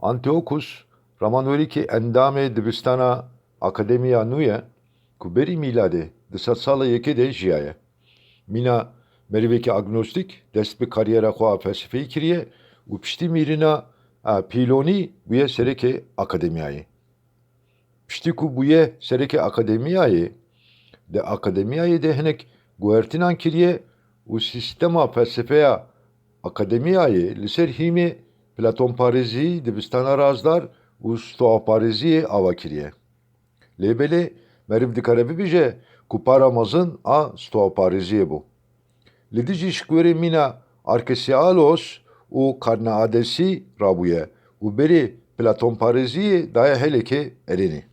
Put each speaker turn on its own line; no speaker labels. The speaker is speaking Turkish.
Antiochus Romanoriki endame dibistana Akademia nuye kuberi milade dısat yeke de jiyaye. Mina meriveki agnostik dest bir kariyera koa felsefeyi kiriye upişti mirina piloni buye sereke akademiyayı. Pişti ku buye sereke akademiyayı de akademiyayı de henek guertinan kiriye u sistema felsefeya akademiyayı liser himi Platon Parisi dibistana razlar u stoa Parisi ava kiriye. Lebele meriv dikarebi bije ku paramazın a stoa Parisiye bu. Lidici şkveri mina arkesialos u karna adesi rabuye u beri Platon Parisi daya heleke ereni.